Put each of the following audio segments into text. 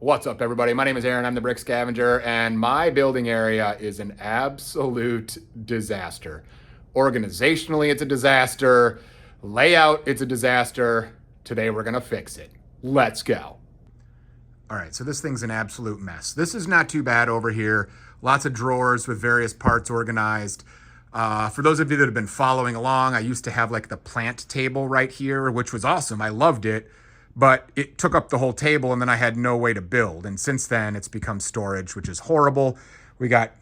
What's up, everybody? My name is Aaron. I'm the Brick Scavenger, and my building area is an absolute disaster. Organizationally, it's a disaster. Layout, it's a disaster. Today, we're going to fix it. Let's go. All right, so this thing's an absolute mess. This is not too bad over here. Lots of drawers with various parts organized. For those of you that have been following along, I used to have like the plant table right here, which was awesome. I loved it. But it took up the whole table and then I had no way to build. And since then it's become storage, which is horrible. We got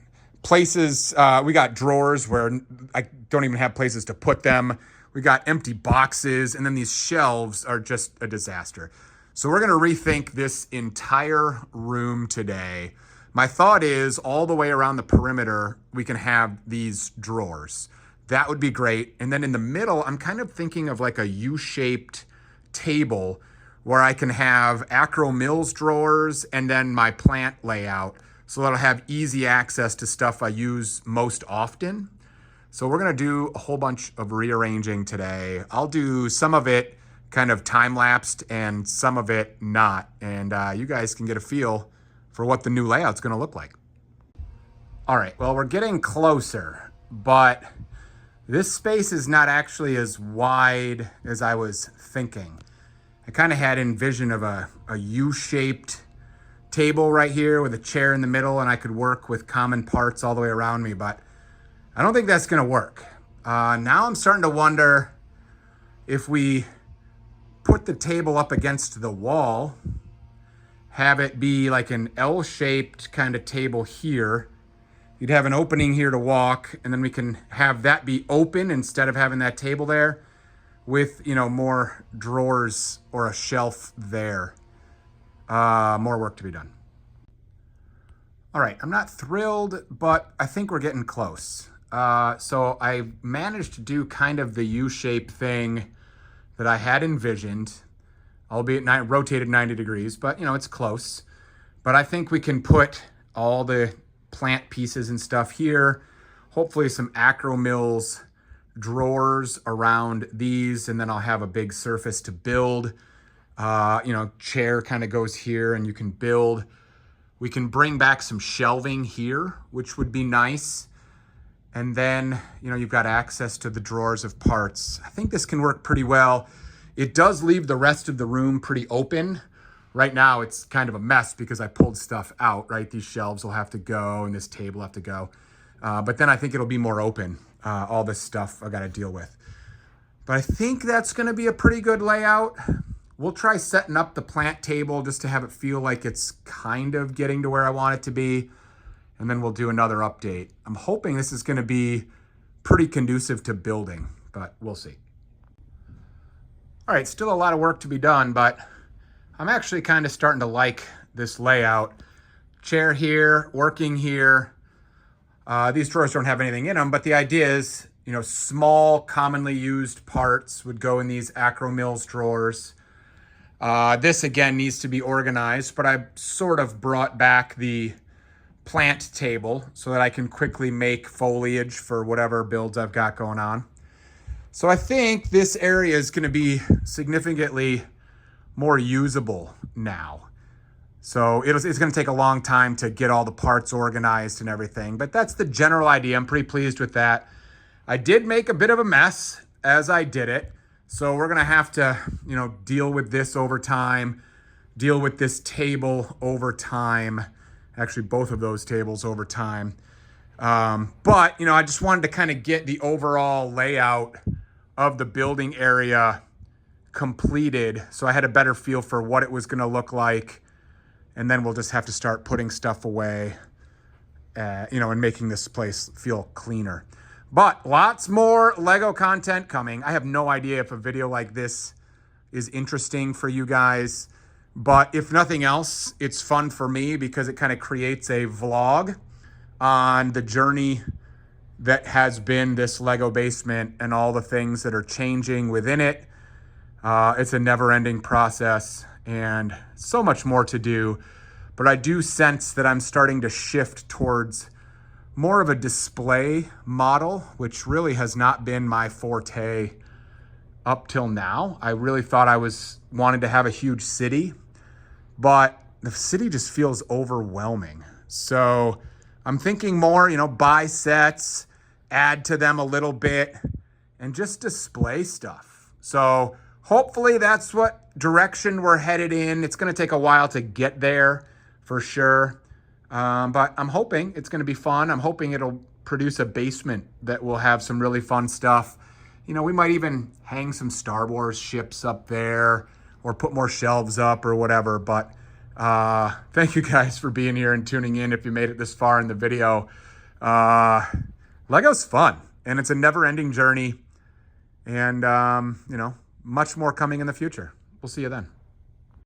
places, we got drawers where I don't even have places to put them. We got empty boxes, and then these shelves are just a disaster. So we're gonna rethink this entire room today. My thought is all the way around the perimeter, we can have these drawers. That would be great. And then in the middle, I'm kind of thinking of like a U-shaped table where I can have Acro Mills drawers and then my plant layout so that I'll have easy access to stuff I use most often. So we're gonna do a whole bunch of rearranging today. I'll do some of it kind of time-lapsed and some of it not. And you guys can get a feel for what the new layout's gonna look like. All right, well, we're getting closer, but this space is not actually as wide as I was thinking. I kind of had envision of a U-shaped table right here with a chair in the middle, and I could work with common parts all the way around me, but I don't think that's gonna work. Now I'm starting to wonder if we put the table up against the wall, have it be like an L-shaped kind of table here. You'd have an opening here to walk, and then we can have that be open instead of having that table there, with, you know, more drawers or a shelf there. More work to be done. All right, I'm not thrilled, but I think we're getting close. So I managed to do kind of the U-shaped thing that I had envisioned, albeit rotated 90 degrees, but you know, it's close. But I think we can put all the plant pieces and stuff here, hopefully some Acro Mills drawers around these, and then I'll have a big surface to build. You know, chair kind of goes here and you can build. We can bring back some shelving here, which would be nice. And then, you know, you've got access to the drawers of parts. I think this can work pretty well. It does leave the rest of the room pretty open. Right now it's kind of a mess because I pulled stuff out, right? These shelves will have to go and this table will have to go. But then I think it'll be more open. All this stuff I got to deal with. But I think that's going to be a pretty good layout. We'll try setting up the plant table just to have it feel like it's kind of getting to where I want it to be. And then we'll do another update. I'm hoping this is going to be pretty conducive to building, but we'll see. All right, still a lot of work to be done, but I'm actually kind of starting to like this layout. Chair here, working here. These drawers don't have anything in them, but the idea is, you know, small, commonly used parts would go in these Acro Mills drawers. This, again, needs to be organized, but I sort of brought back the plant table so that I can quickly make foliage for whatever builds I've got going on. So I think this area is going to be significantly more usable now. So it's going to take a long time to get all the parts organized and everything, but that's the general idea. I'm pretty pleased with that. I did make a bit of a mess as I did it. So we're going to have to, you know, deal with this over time, deal with this table over time, actually both of those tables over time. But, you know, I just wanted to kind of get the overall layout of the building area completed so I had a better feel for what it was going to look like. And then we'll just have to start putting stuff away, you know, and making this place feel cleaner. But lots more Lego content coming. I have no idea if a video like this is interesting for you guys, but if nothing else, it's fun for me because it kind of creates a vlog on the journey that has been this Lego basement and all the things that are changing within it. It's a never-ending process and so much more to do, but I do sense that I'm starting to shift towards more of a display model, which really has not been my forte up till now. I really thought I wanted to have a huge city, but the city just feels overwhelming. So I'm thinking more, buy sets, add to them a little bit, and just display stuff. So hopefully that's what direction we're headed in. It's going to take a while to get there for sure. But I'm hoping it's going to be fun. I'm hoping it'll produce a basement that will have some really fun stuff. We might even hang some Star Wars ships up there or put more shelves up or whatever. But thank you guys for being here and tuning in if you made it this far in the video. Lego's fun, and it's a never-ending journey. And, much more coming in the future. We'll see you then.